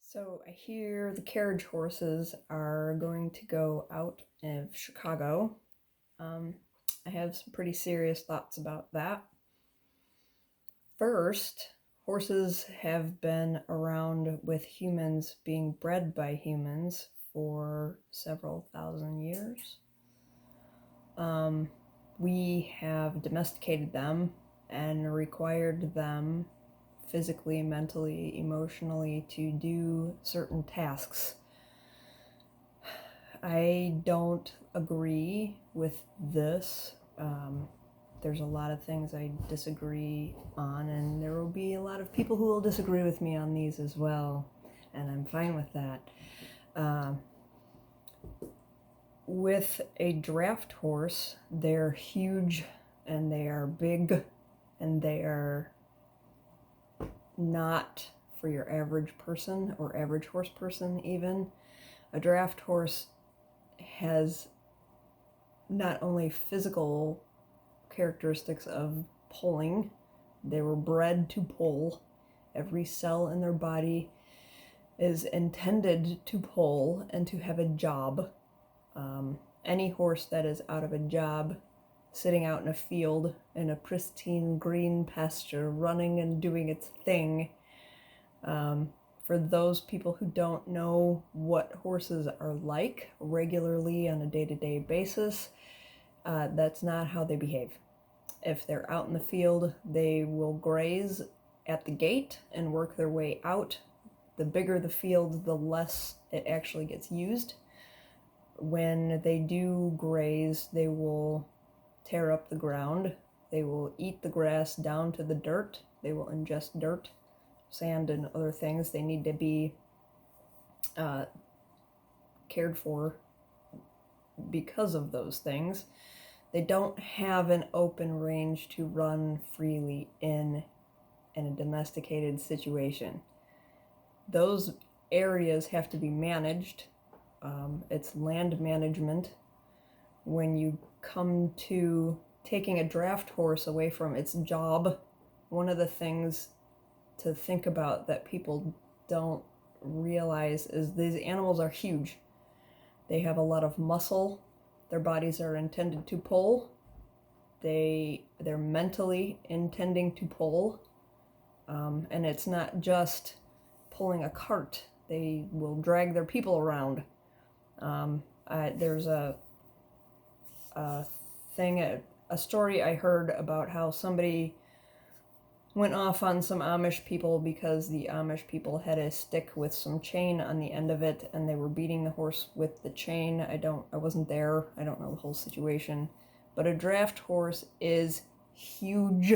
So I hear the carriage horses are going to go out of Chicago. Um, I have some pretty serious thoughts about that. First, horses have been around with humans being bred by humans for several thousand years. We have domesticated them and required them physically, mentally, emotionally to do certain tasks. I don't agree with this. There's a lot of things I disagree on, and there will be a lot of people who will disagree with me on these as well, and I'm fine with that. With a draft horse, they're huge and they are big and they are not for your average person or average horse person even. A draft horse has not only physical characteristics of pulling, they were bred to pull. Every cell in their body is intended to pull and to have a job. Any horse that is out of a job, sitting out in a field in a pristine green pasture, running and doing its thing, for those people who don't know what horses are like regularly on a day-to-day basis, that's not how they behave. If they're out in the field, they will graze at the gate and work their way out. The bigger the field, the less it actually gets used. When they do graze, they will tear up the ground. They will eat the grass down to the dirt. They will ingest dirt, sand, and other things. They need to be cared for because of those things. They don't have an open range to run freely in a domesticated situation. Those areas have to be managed. It's land management. When you come to taking a draft horse away from its job, one of the things to think about that people don't realize is these animals are huge. They have a lot of muscle. Their bodies are intended to pull. They're mentally intending to pull. And it's not just pulling a cart. They will drag their people around. There's a story I heard about how somebody went off on some Amish people because the Amish people had a stick with some chain on the end of it and they were beating the horse with the chain. I wasn't there. I don't know the whole situation. But a draft horse is huge.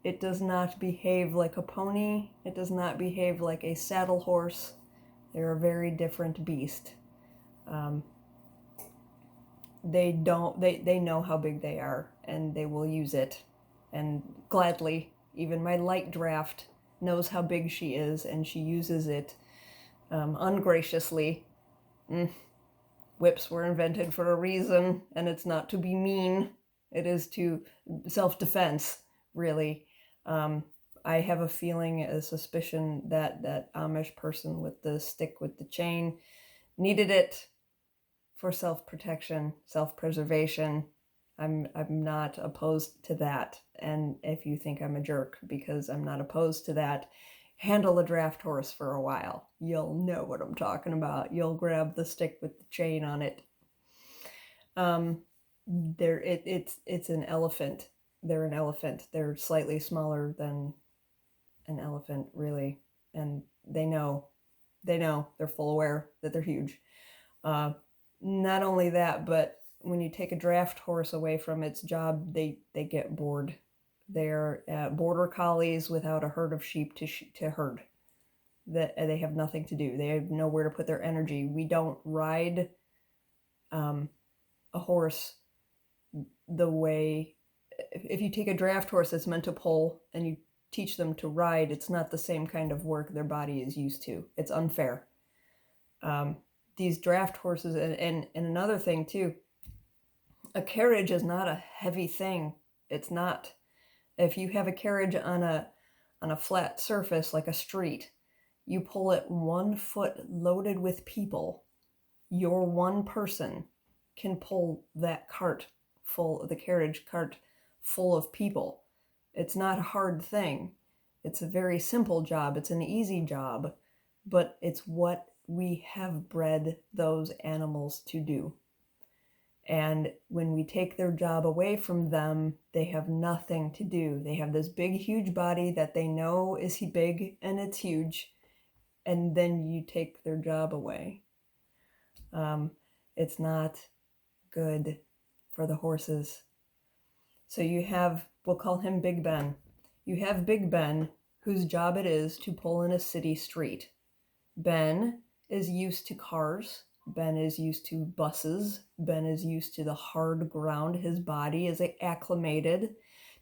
It does not behave like a pony. It does not behave like a saddle horse. They're a very different beast. They know how big they are and they will use it. And gladly, even my light draft knows how big she is and she uses it ungraciously. Whips were invented for a reason, and it's not to be mean. It is to self-defense, really. I have a feeling, a suspicion that Amish person with the stick with the chain needed it for self-protection, self-preservation. I'm not opposed to that. And if you think I'm a jerk because I'm not opposed to that, handle a draft horse for a while. You'll know what I'm talking about. You'll grab the stick with the chain on it. It's an elephant. They're an elephant. They're slightly smaller than an elephant, really. And they know, they're full aware that they're huge. Not only that, but when you take a draft horse away from its job, they get bored. They're border collies without a herd of sheep to herd. That they have nothing to do. They have nowhere to put their energy. We don't ride a horse the way. If you take a draft horse that's meant to pull and you teach them to ride, it's not the same kind of work their body is used to. It's unfair. These draft horses, and another thing too, a carriage is not a heavy thing. It's not. If you have a carriage on a flat surface like a street, You pull it 1 foot loaded with people. Your one person can pull that the carriage cart full of people. It's not a hard thing. It's a very simple job. It's an easy job, but it's what we have bred those animals to do. And when we take their job away from them, they have nothing to do. They have this big, huge body that they know is big and it's huge, and then you take their job away. It's not good for the horses. So you have, we'll call him Big Ben. You have Big Ben, whose job it is to pull in a city street. Ben is used to cars. Ben is used to buses. Ben is used to the hard ground. His body is acclimated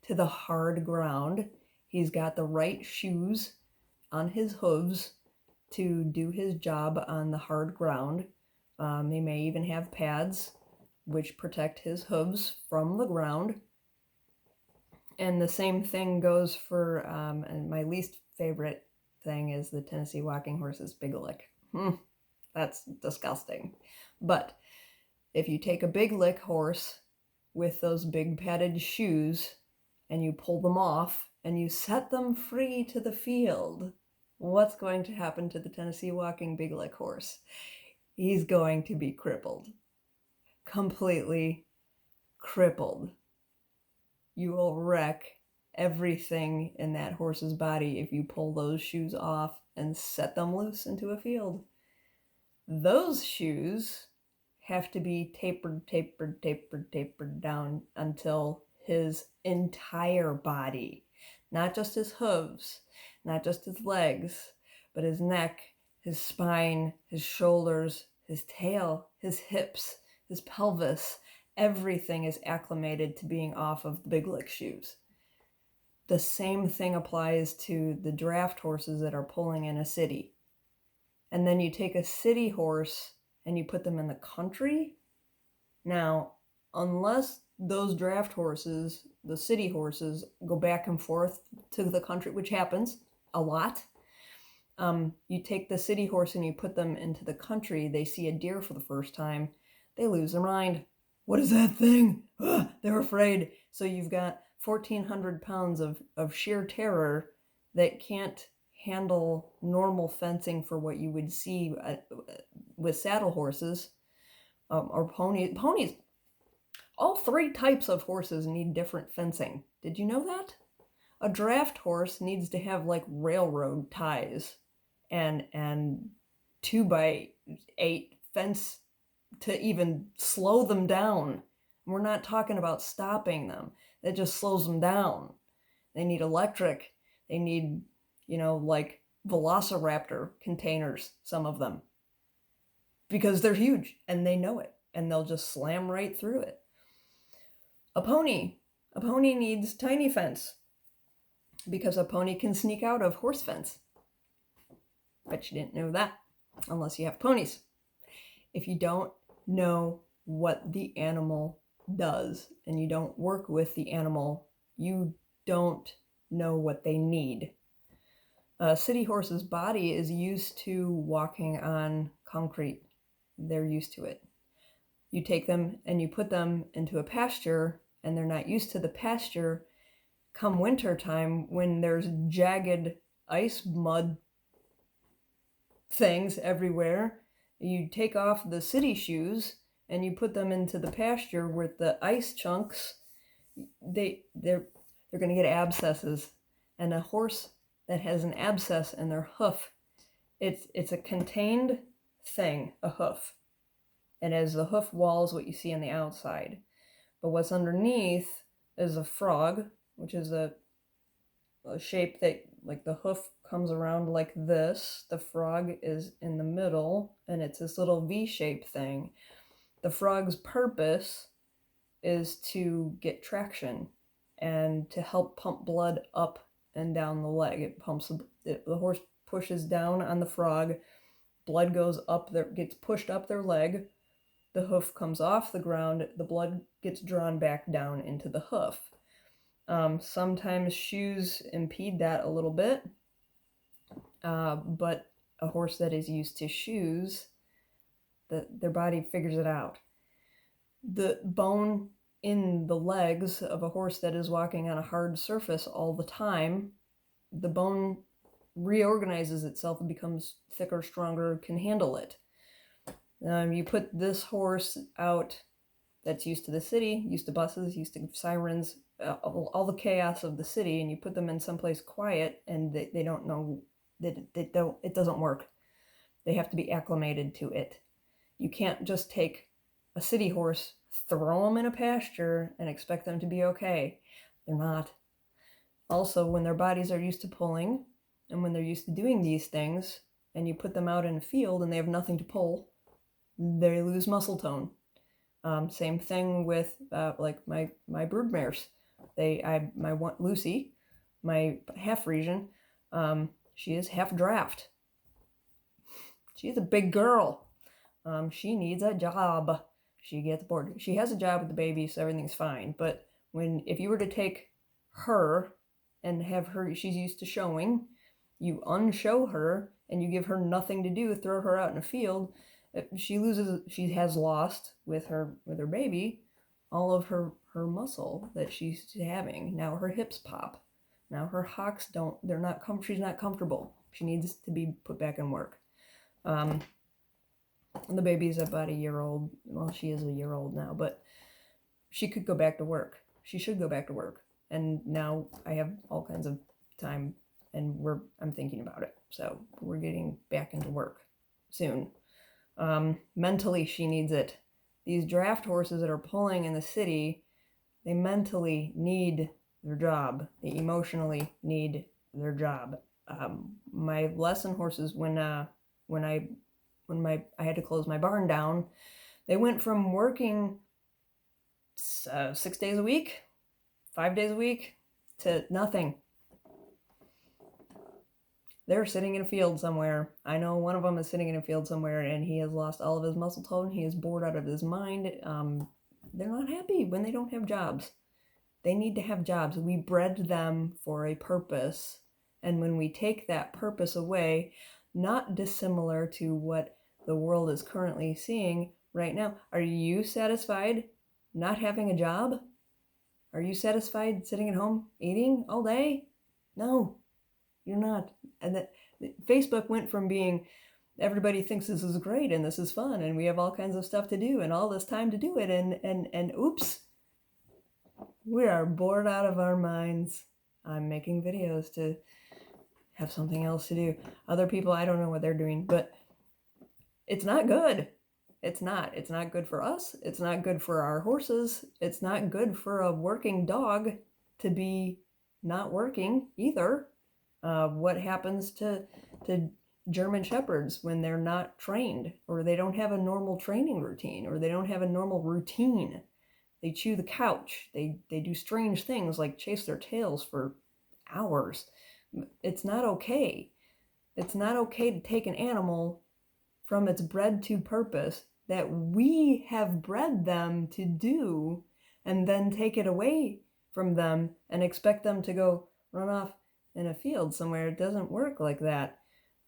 to the hard ground. He's got the right shoes on his hooves to do his job on the hard ground. He may even have pads which protect his hooves from the ground. And the same thing goes for, and my least favorite thing is the Tennessee walking horse's big lick. That's disgusting. But if you take a big lick horse with those big padded shoes and you pull them off and you set them free to the field, what's going to happen to the Tennessee walking big lick horse? He's going to be crippled. Completely crippled. You will wreck everything in that horse's body if you pull those shoes off and set them loose into a field. Those shoes have to be tapered down until his entire body, not just his hooves, not just his legs, but his neck, his spine, his shoulders, his tail, his hips, his pelvis, everything is acclimated to being off of the big lick shoes. The same thing applies to the draft horses that are pulling in a city. And then you take a city horse and you put them in the country. Now, unless those draft horses, the city horses, go back and forth to the country, which happens a lot, you take the city horse and you put them into the country, they see a deer for the first time, they lose their mind. What is that thing? They're afraid. So you've got 1,400 pounds of sheer terror that can't handle normal fencing for what you would see with saddle horses or ponies. All 3 types of horses need different fencing. Did you know that? A draft horse needs to have like railroad ties and 2x8 fence to even slow them down. We're not talking about stopping them. That just slows them down. They need electric. They need, like velociraptor containers, some of them. Because they're huge and they know it. And they'll just slam right through it. A pony needs tiny fence. Because a pony can sneak out of horse fence. Bet you didn't know that. Unless you have ponies. If you don't know what the animal does and you don't work with the animal, you don't know what they need. A city horse's body is used to walking on concrete. They're used to it. You take them and you put them into a pasture and they're not used to the pasture. Come winter time, when there's jagged ice mud things everywhere, you take off the city shoes and you put them into the pasture with the ice chunks. They're going to get abscesses. And a horse that has an abscess in their hoof, it's a contained thing, a hoof. And as the hoof walls, what you see on the outside. But what's underneath is a frog, which is a shape that, like, the hoof comes around like this. The frog is in the middle, and it's this little V-shaped thing. The frog's purpose is to get traction and to help pump blood up and down the leg. It pumps, the horse pushes down on the frog, blood goes up there, gets pushed up their leg, the hoof comes off the ground, the blood gets drawn back down into the hoof. Sometimes shoes impede that a little bit, but a horse that is used to shoes, their body figures it out. The bone in the legs of a horse that is walking on a hard surface all the time, the bone reorganizes itself and becomes thicker, stronger, can handle it. You put this horse out that's used to the city, used to buses, used to sirens, all the chaos of the city, and you put them in someplace quiet, and they don't know that it doesn't work. They have to be acclimated to it. You can't just take a city horse, throw them in a pasture, and expect them to be okay. They're not. Also, when their bodies are used to pulling, and when they're used to doing these things, and you put them out in a field and they have nothing to pull, they lose muscle tone. Same thing with like my brood mares. Lucy, my half Frisian, she is half draft. She's a big girl. She needs a job. She gets bored. She has a job with the baby, so everything's fine. But if you were to take her and have her, she's used to showing, you unshow her and you give her nothing to do, throw her out in a field, she has lost with her baby all of her muscle that she's having. Now her hips pop. Now her hocks she's not comfortable. She needs to be put back in work. The baby's about a year old. Well, she is a year old now, but she could go back to work. She should go back to work. And now I have all kinds of time, and I'm thinking about it. So we're getting back into work soon. Mentally, she needs it. These draft horses that are pulling in the city, they mentally need their job. They emotionally need their job. My lesson horses, when I had to close my barn down, they went from working 6 days a week, 5 days a week, to nothing. They're sitting in a field somewhere. I know one of them is sitting in a field somewhere, and he has lost all of his muscle tone. He is bored out of his mind. They're not happy when they don't have jobs. They need to have jobs. We bred them for a purpose, and when we take that purpose away, not dissimilar to what the world is currently seeing right now. Are you satisfied not having a job? Are you satisfied sitting at home eating all day? No, you're not. And Facebook went from being everybody thinks this is great and this is fun and we have all kinds of stuff to do and all this time to do it, and oops, we are bored out of our minds. I'm making videos to have something else to do. Other people, I don't know what they're doing, but it's not good. It's not good for us. It's not good for our horses. It's not good for a working dog to be not working either. What happens to German Shepherds when they're not trained, or they don't have a normal training routine, or they don't have a normal routine? They chew the couch. They do strange things like chase their tails for hours. It's not okay. It's not okay to take an animal from its bred to purpose that we have bred them to do and then take it away from them and expect them to go run off in a field somewhere. It doesn't work like that.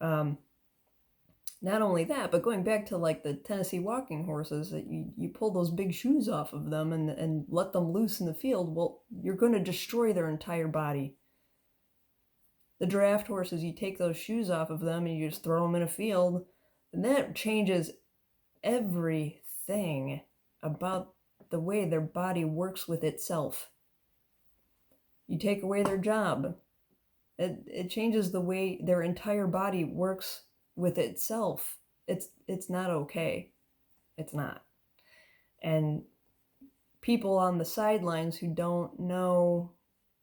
Not only that, but going back to like the Tennessee walking horses, that you pull those big shoes off of them and let them loose in the field, well, you're going to destroy their entire body. The draft horses, you take those shoes off of them and you just throw them in a field, and that changes everything about the way their body works with itself. You take away their job, it changes the way their entire body works with itself. It's not okay. It's not. And people on the sidelines who don't know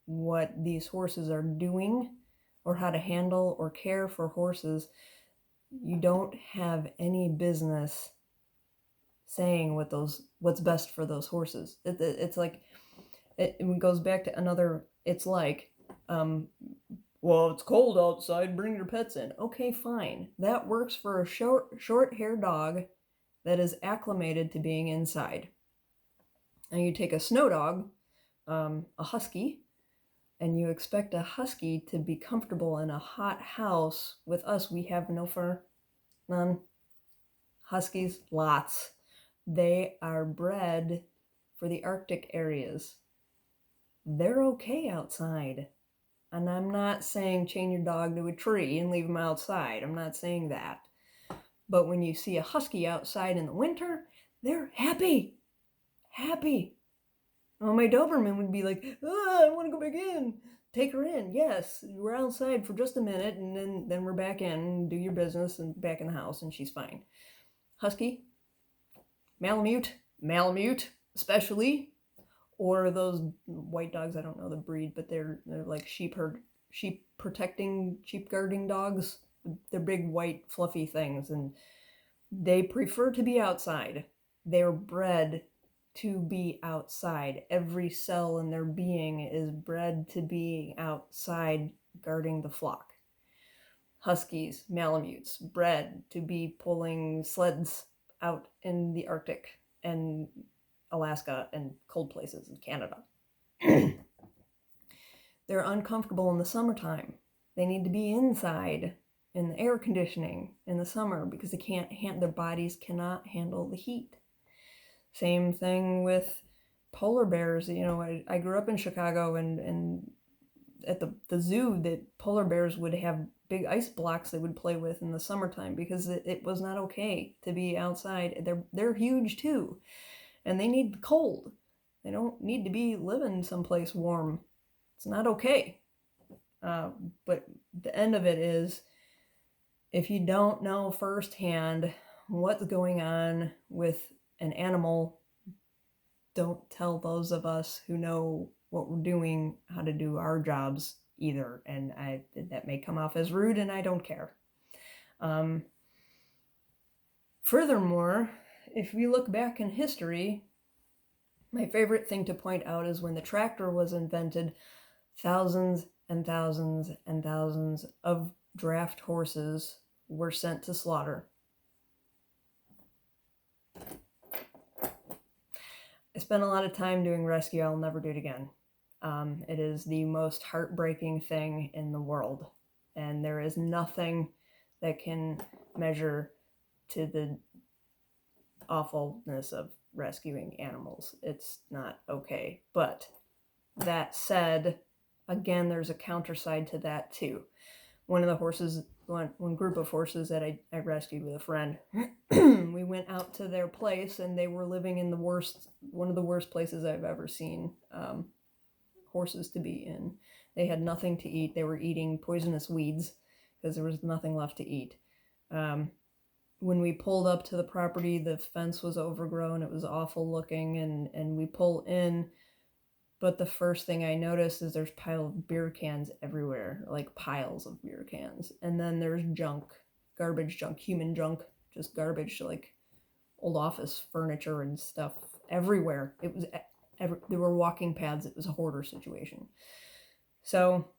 what these horses are doing or how to handle or care for horses, you don't have any business saying what's best for those horses. It's like, it goes back to another, it's like, well, it's cold outside, bring your pets in. Okay, fine. That works for a short-haired dog that is acclimated to being inside. And you take a snow dog, a husky, and you expect a husky to be comfortable in a hot house. With us, we have no fur, none. Huskies, lots. They are bred for the Arctic areas. They're okay outside. And I'm not saying chain your dog to a tree and leave him outside. I'm not saying that. But when you see a husky outside in the winter, they're happy. Happy. Well, my Doberman would be like, I want to go back in. Take her in. Yes, we're outside for just a minute, and then we're back in, do your business, and back in the house, and she's fine. Husky, Malamute, especially, or those white dogs. I don't know the breed, but they're like sheep guarding dogs. They're big, white, fluffy things, and they prefer to be outside. They're bred to be outside. Every cell in their being is bred to be outside guarding the flock. Huskies, Malamutes, bred to be pulling sleds out in the Arctic and Alaska and cold places in Canada. They're uncomfortable in the summertime. They need to be inside in the air conditioning in the summer because their bodies cannot handle the heat. Same thing with polar bears. I grew up in Chicago, and at the zoo, that polar bears would have big ice blocks they would play with in the summertime because it was not okay to be outside. They're huge too, and they need cold. They don't need to be living someplace warm. It's not okay. But the end of it is, if you don't know firsthand what's going on with an animal, don't tell those of us who know what we're doing how to do our jobs either. And that may come off as rude, and I don't care. Furthermore, if we look back in history, my favorite thing to point out is when the tractor was invented, thousands and thousands and thousands of draft horses were sent to slaughter. I spent a lot of time doing rescue. I'll never do it again. It is the most heartbreaking thing in the world. And there is nothing that can measure to the awfulness of rescuing animals. It's not okay. But that said, again, there's a counterside to that too. One group of horses that I rescued with a friend, we went out to their place, and they were living in one of the worst places I've ever seen horses to be in. They had nothing to eat. They were eating poisonous weeds because there was nothing left to eat. When we pulled up to the property, the fence was overgrown. It was awful looking, and we pull in. But the first thing I noticed is there's piles of beer cans everywhere, like piles of beer cans. And then there's garbage junk, human junk, just garbage, like old office furniture and stuff everywhere. There were walking paths. It was a hoarder situation. So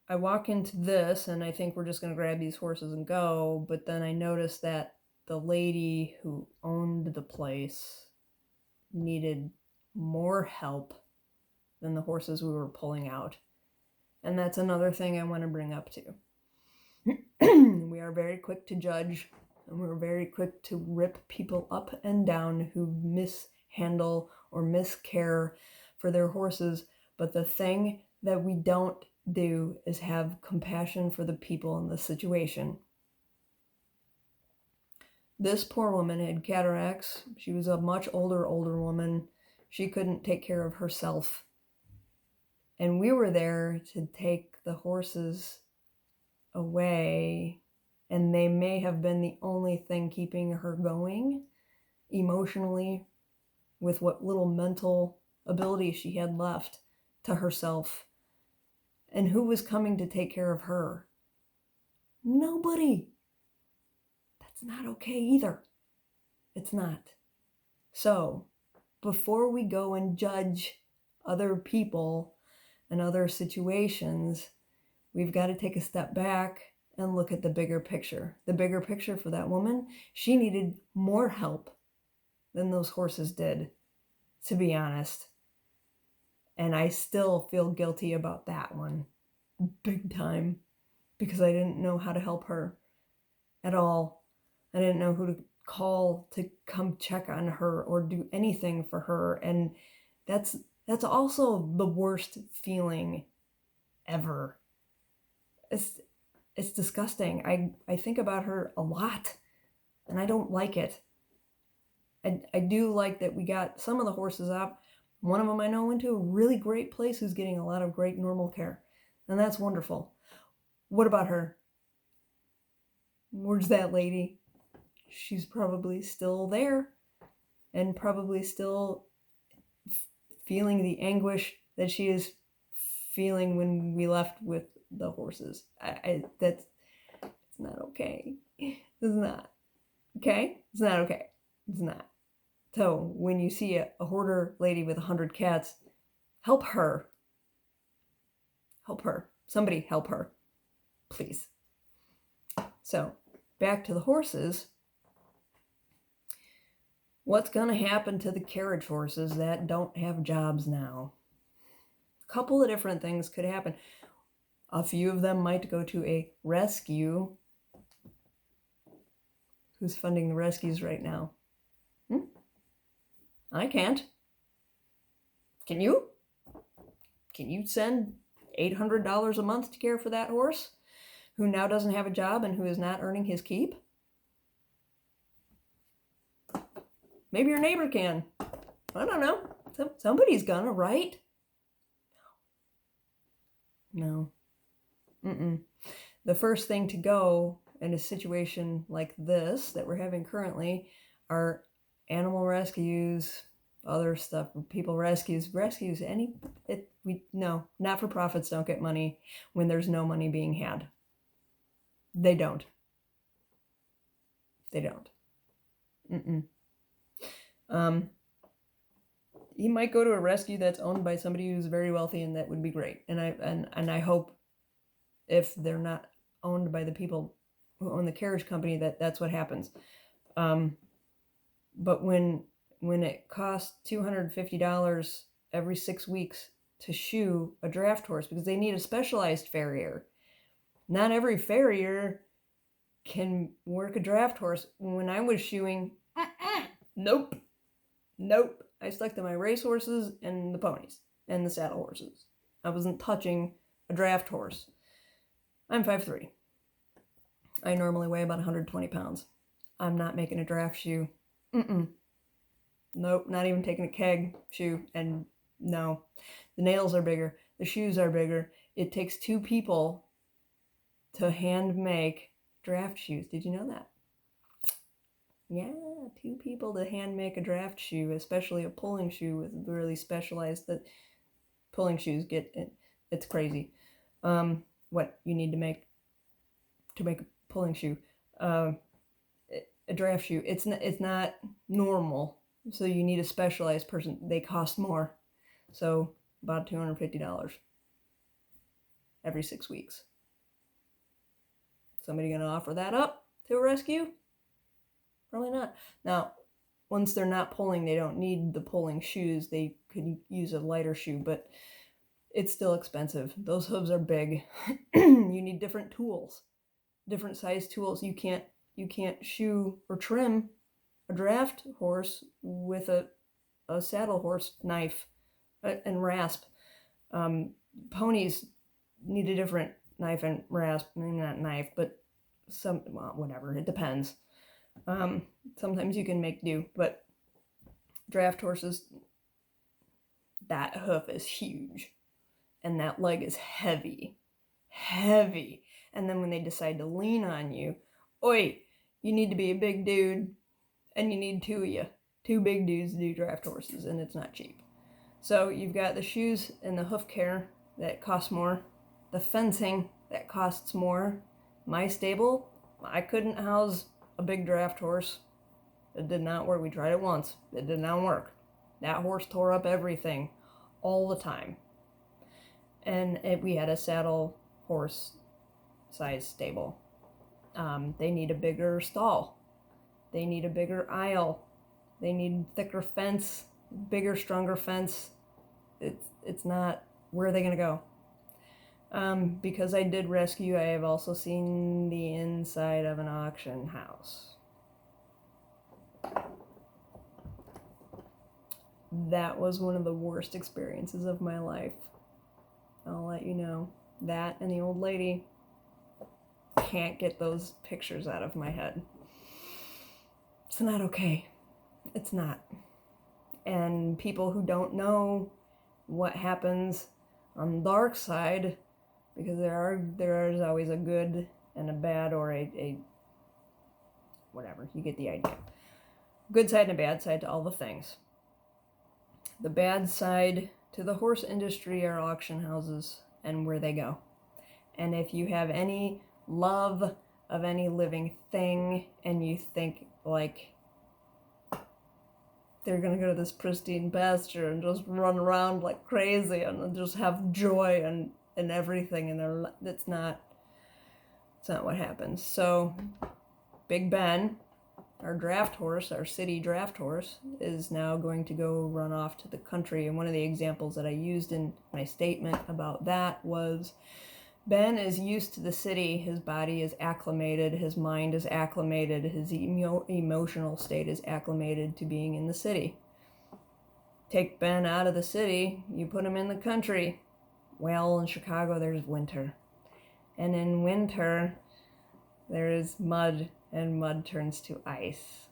I walk into this, and I think we're just going to grab these horses and go. But then I noticed that the lady who owned the place needed more help than the horses we were pulling out. And that's another thing I want to bring up too. We are very quick to judge, and we're very quick to rip people up and down who mishandle or miscare for their horses. But the thing that we don't do is have compassion for the people in the situation. This poor woman had cataracts. She was a much older woman. She couldn't take care of herself. And we were there to take the horses away, and they may have been the only thing keeping her going emotionally with what little mental ability she had left to herself. And who was coming to take care of her? Nobody. That's not okay either. It's not. So, before we go and judge other people and other situations, we've got to take a step back and look at the bigger picture. The bigger picture for that woman, she needed more help than those horses did, to be honest. And I still feel guilty about that one. Big time. Because I didn't know how to help her at all. I didn't know who to call to come check on her or do anything for her. And that's also the worst feeling ever. It's disgusting. I think about her a lot, and I don't like it. I do like that we got some of the horses up. One of them I know went to a really great place who's getting a lot of great normal care, and that's wonderful. What about her? Where's that lady? She's probably still there and probably still feeling the anguish that she is feeling when we left with the horses. That's it's not okay. It's not. Okay? It's not okay. It's not. So when you see a hoarder lady with 100 cats, help her. Help her. Somebody help her. Please. So back to the horses. What's going to happen to the carriage horses that don't have jobs now? A couple of different things could happen. A few of them might go to a rescue. Who's funding the rescues right now? I can't. Can you? Can you send $800 a month to care for that horse who now doesn't have a job and who is not earning his keep? Maybe your neighbor can. I don't know. Somebody's gonna, right? No. The first thing to go in a situation like this that we're having currently are animal rescues, other stuff, people rescues, no, not-for-profits don't get money when there's no money being had. They don't. You might go to a rescue that's owned by somebody who's very wealthy, and that would be great. And I hope if they're not owned by the people who own the carriage company that's what happens. But when it costs $250 every 6 weeks to shoe a draft horse because they need a specialized farrier. Not every farrier can work a draft horse. When I was shoeing, nope. I stuck to my race horses and the ponies and the saddle horses. I wasn't touching a draft horse. I'm 5'3". I normally weigh about 120 pounds. I'm not making a draft shoe. Nope, not even taking a keg shoe. And no, the nails are bigger. The shoes are bigger. It takes 2 people to hand make draft shoes. Did you know that? Yeah, 2 people to hand make a draft shoe, especially a pulling shoe with really specialized that pulling shoes get. It's crazy. What you need to make a pulling shoe. A draft shoe. It's not normal. So you need a specialized person. They cost more. So about $250 every 6 weeks. Somebody gonna offer that up to a rescue? Probably not. Now, once they're not pulling, they don't need the pulling shoes. They could use a lighter shoe, but it's still expensive. Those hooves are big. You need different tools, different size tools. You can't shoe or trim a draft horse with a saddle horse knife and rasp. Ponies need a different knife and rasp. Maybe not knife, but whatever. It depends. Sometimes you can make do, but draft horses, that hoof is huge and that leg is heavy. And then when they decide to lean on you, you need to be a big dude, and you need 2 of you, 2 big dudes to do draft horses, and it's not cheap. So you've got the shoes and the hoof care that costs more, the fencing that costs more. My stable, I couldn't house a big draft horse. It did not work. We tried it once. It did not work. That horse tore up everything all the time. And we had a saddle horse size stable. They need a bigger stall. They need a bigger aisle. They need thicker fence, bigger, stronger fence. It's not. Where are they going to go? Because I did rescue, I have also seen the inside of an auction house. That was one of the worst experiences of my life. I'll let you know. That and the old lady, can't get those pictures out of my head. It's not okay. It's not. And people who don't know what happens on the dark side, because there is always a good and a bad, or a whatever, you get the idea. Good side and a bad side to all the things. The bad side to the horse industry are auction houses and where they go. And if you have any love of any living thing and you think like they're gonna go to this pristine pasture and just run around like crazy and just have joy and everything, and it's not what happens. So Big Ben, our draft horse, our city draft horse, is now going to go run off to the country. And one of the examples that I used in my statement about that was Ben is used to the city. His body is acclimated. His mind is acclimated. His emotional state is acclimated to being in the city. Take Ben out of the city, you put him in the country. Well, in Chicago, there's winter. And in winter, there is mud, and mud turns to ice.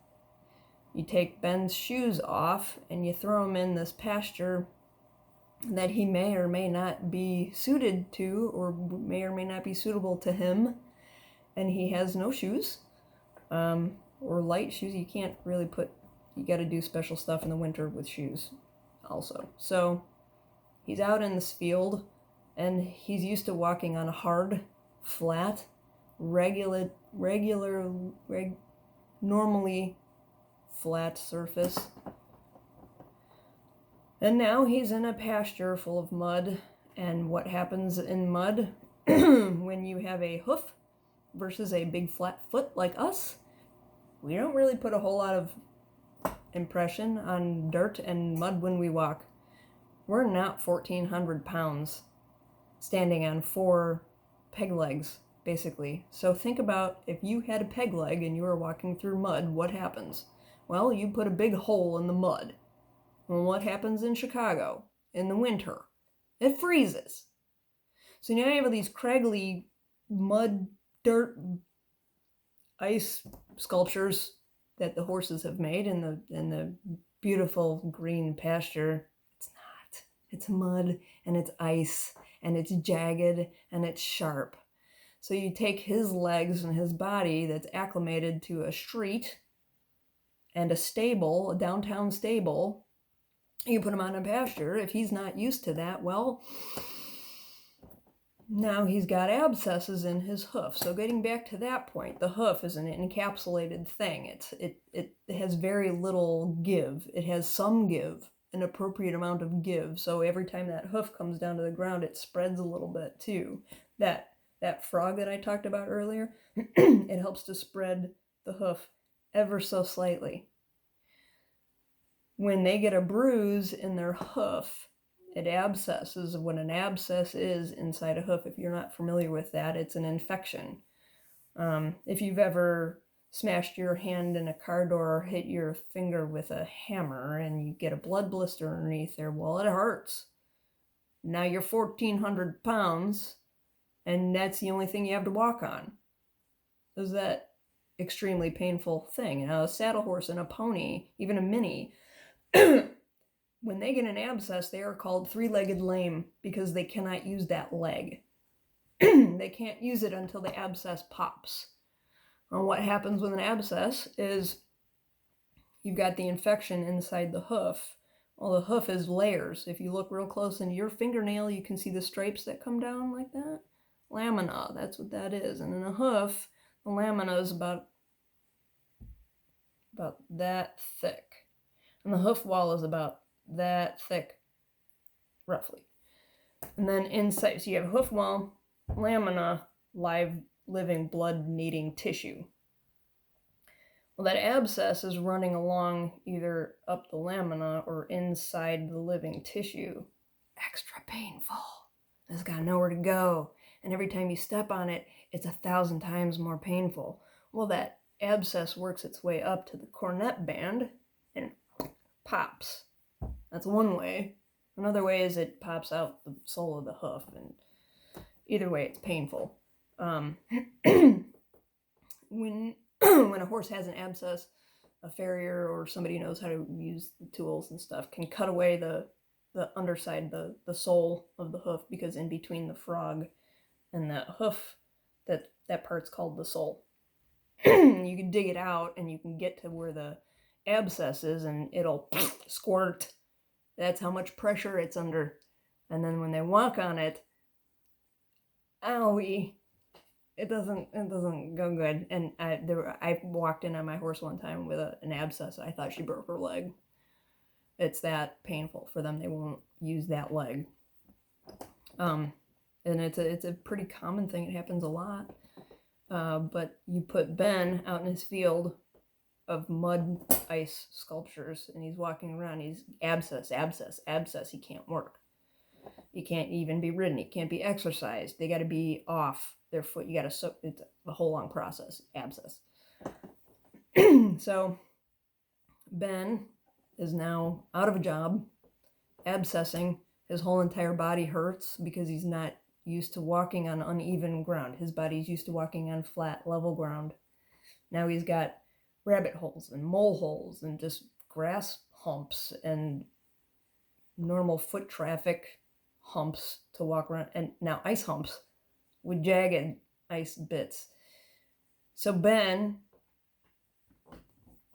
You take Ben's shoes off, and you throw him in this pasture that he may or may not be suited to, or may or may not be suitable to him, and he has no shoes, or light shoes. You can't really you got to do special stuff in the winter with shoes also. So he's out in this field, and he's used to walking on a hard, flat, normally flat surface. And now he's in a pasture full of mud. And what happens in mud when you have a hoof versus a big flat foot like us? We don't really put a whole lot of impression on dirt and mud when we walk. We're not 1,400 pounds standing on 4 peg legs, basically. So think about if you had a peg leg and you were walking through mud, what happens? Well, you put a big hole in the mud. Well, what happens in Chicago in the winter? It freezes. So now you have these craggly mud, dirt, ice sculptures that the horses have made in the beautiful green pasture. It's not. It's mud and it's ice and it's jagged and it's sharp. So you take his legs and his body that's acclimated to a street and a stable, a downtown stable. You put him on a pasture. If he's not used to that, well, now he's got abscesses in his hoof. So getting back to that point, the hoof is an encapsulated thing. It has very little give. It has some give, an appropriate amount of give. So every time that hoof comes down to the ground, it spreads a little bit too. That frog that I talked about earlier, it helps to spread the hoof ever so slightly. When they get a bruise in their hoof, it abscesses. What an abscess is inside a hoof, if you're not familiar with that, it's an infection. If you've ever smashed your hand in a car door or hit your finger with a hammer and you get a blood blister underneath there, well, it hurts. Now you're 1,400 pounds, and that's the only thing you have to walk on. Is that extremely painful thing? Now, a saddle horse and a pony, even a mini, when they get an abscess, they are called three-legged lame because they cannot use that leg. They can't use it until the abscess pops. And what happens with an abscess is you've got the infection inside the hoof. Well, the hoof is layers. If you look real close into your fingernail, you can see the stripes that come down like that. Lamina, that's what that is. And in a hoof, the lamina is about that thick. And the hoof wall is about that thick, roughly. And then inside, so you have hoof wall, lamina, live, living, blood-needing tissue. Well, that abscess is running along either up the lamina or inside the living tissue. extra painful. It's got nowhere to go. And every time you step on it, it's 1,000 times more painful. Well, that abscess works its way up to the cornet band and pops. That's one way. Another way is it pops out the sole of the hoof, and either way, it's painful. When when a horse has an abscess, a farrier or somebody who knows how to use the tools and stuff can cut away the underside, the sole of the hoof, because in between the frog and that hoof, that part's called the sole. You can dig it out and you can get to where the abscess is, and it'll squirt. That's how much pressure it's under. And then when they walk on it, owie, it doesn't go good. And I walked in on my horse one time with an abscess. I thought she broke her leg. It's that painful for them. They won't use that leg. And it's a pretty common thing. It happens a lot. But you put Ben out in his field of mud ice sculptures, and he's walking around. He's abscess. He can't work. He can't even be ridden. He can't be exercised. They got to be off their foot. You got to it's a whole long process. Abscess. So Ben is now out of a job, abscessing. His whole entire body hurts because he's not used to walking on uneven ground. His body's used to walking on flat, level ground. Now he's got rabbit holes and mole holes and just grass humps and normal foot traffic humps to walk around, and now ice humps with jagged ice bits. So Ben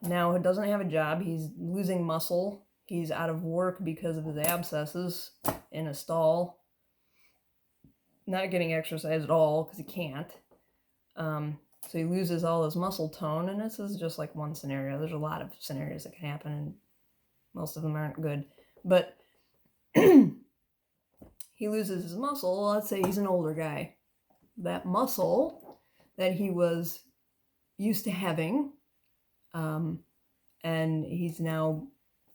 now doesn't have a job. He's losing muscle. He's out of work because of his abscesses in a stall. Not getting exercise at all because he can't. So he loses all his muscle tone, and this is just like one scenario. There's a lot of scenarios that can happen, and most of them aren't good. But he loses his muscle. Let's say he's an older guy. That muscle that he was used to having, and he's now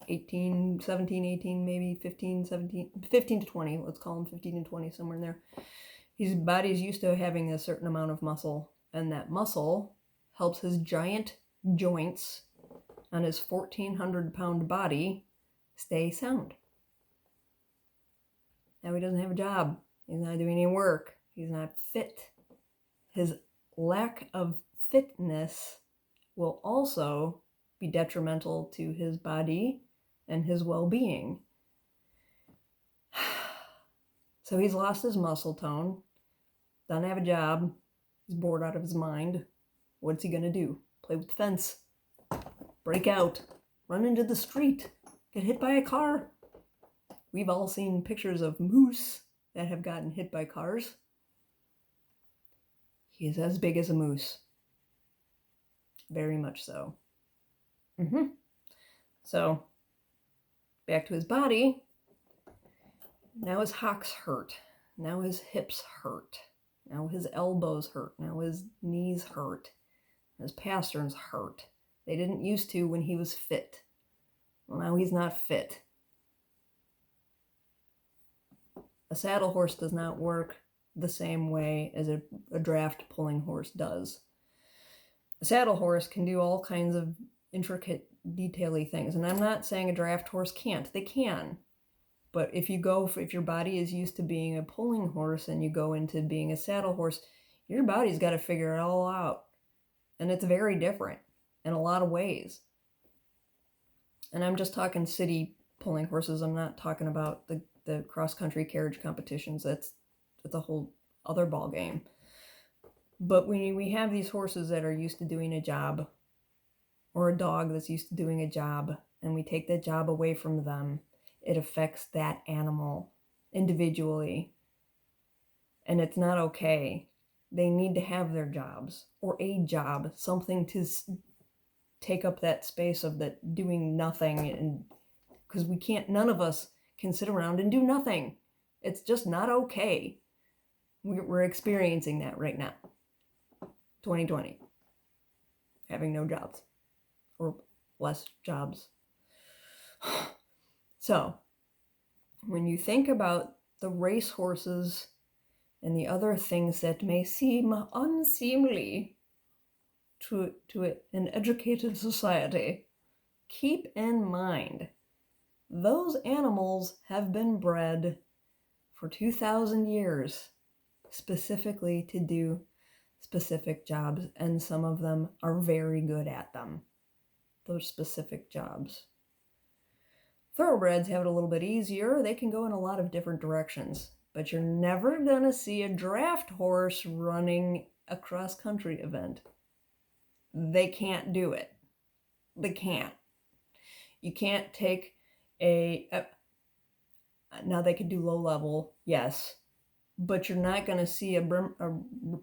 18, 17, 18, maybe 15, 17, 15 to 20. Let's call him 15 and 20, somewhere in there. His body's used to having a certain amount of muscle, and that muscle helps his giant joints on his 1,400-pound body stay sound. Now he doesn't have a job. He's not doing any work. He's not fit. His lack of fitness will also be detrimental to his body and his well-being. So he's lost his muscle tone, doesn't have a job, he's bored out of his mind. What's he gonna do? Play with the fence, break out, run into the street, get hit by a car? We've all seen pictures of moose that have gotten hit by cars. He is as big as a moose. Very much so. So, back to his body. Now his hocks hurt. Now his hips hurt. Now his elbows hurt. Now his knees hurt. His pasterns hurt. They didn't used to when he was fit. Well, now he's not fit. A saddle horse does not work the same way as a draft pulling horse does. A saddle horse can do all kinds of intricate, detaily things. And I'm not saying a draft horse can't. They can. But if your body is used to being a pulling horse and you go into being a saddle horse, your body's got to figure it all out. And it's very different in a lot of ways. And I'm just talking city pulling horses. I'm not talking about the cross-country carriage competitions. That's a whole other ball game. But when we have these horses that are used to doing a job, or a dog that's used to doing a job, and we take that job away from them, it affects that animal individually. And it's not okay. They need to have their jobs, or a job, something to take up that space of that doing nothing. And because none of us can sit around and do nothing. It's just not okay. We're experiencing that right now. 2020. Having no jobs. Or less jobs. So, When you think about the race horses and the other things that may seem unseemly to an educated society, keep in mind those animals have been bred for 2,000 years specifically to do specific jobs, and some of them are very good at them, those specific jobs. Thoroughbreds have it a little bit easier. They can go in a lot of different directions, but you're never gonna see a draft horse running a cross-country event. They can't do it. They can't. You can't take now they could do low level, yes, but you're not going to see a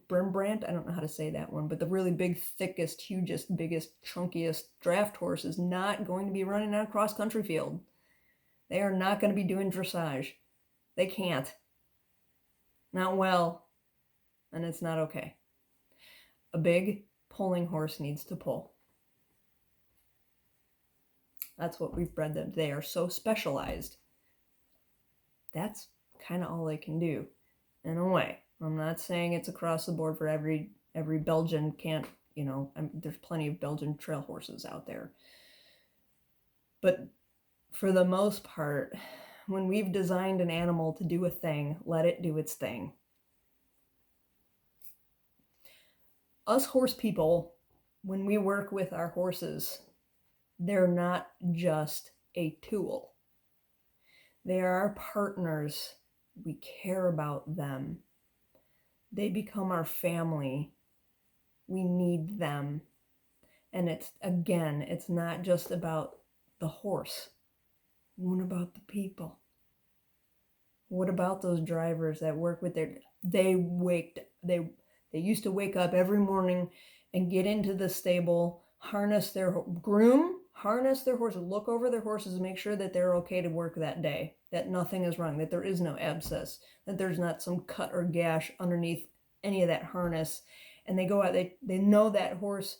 Rembrandt, I don't know how to say that one, but the really big, thickest, hugest, biggest, chunkiest draft horse is not going to be running on a cross-country field. They are not going to be doing dressage. They can't. Not well, and it's not okay. A big pulling horse needs to pull. That's what we've bred them. They are so specialized. That's kind of all they can do, in a way. I'm not saying it's across the board for every Belgian can't, there's plenty of Belgian trail horses out there. But for the most part, when we've designed an animal to do a thing, let it do its thing. Us horse people, when we work with our horses, they're not just a tool. They are our partners. We care about them. They become our family. We need them. And it's not just about the horse. What about the people? What about those drivers that work with they used to wake up every morning and get into the stable, harness their horses, look over their horses and make sure that they're okay to work that day, that nothing is wrong, that there is no abscess, that there's not some cut or gash underneath any of that harness. And they go out, they know that horse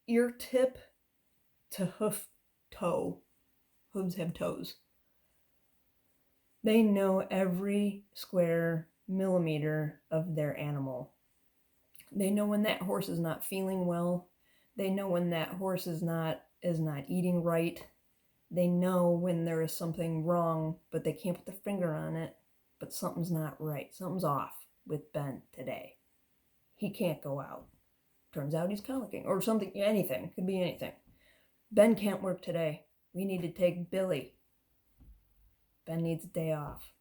ear tip to hoof toe. Hooves have toes. They know every square millimeter of their animal. They know when that horse is not feeling well. They know when that horse is not eating right. They know when there is something wrong, but they can't put their finger on it, but something's not right. Something's off with Ben today. He can't go out. Turns out he's colicking or something, anything. Could be anything. Ben can't work today. We need to take Billy. Ben needs a day off.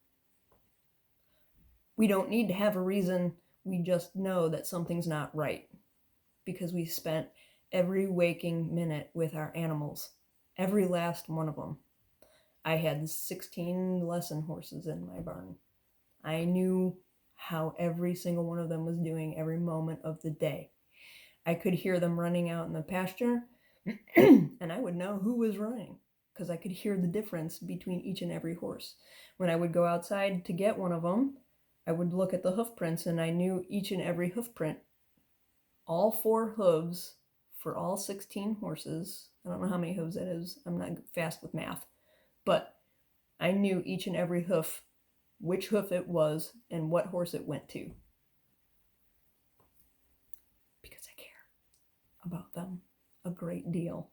We don't need to have a reason. We just know that something's not right because we spent every waking minute with our animals, every last one of them. I had 16 lesson horses in my barn. I knew how every single one of them was doing every moment of the day. I could hear them running out in the pasture, and I would know who was running because I could hear the difference between each and every horse. When I would go outside to get one of them, I would look at the hoof prints, and I knew each and every hoof print, all 4 hooves for all 16 horses. I don't know how many hooves that is. I'm not fast with math. But I knew each and every hoof, which hoof it was, and what horse it went to. Because I care about them a great deal.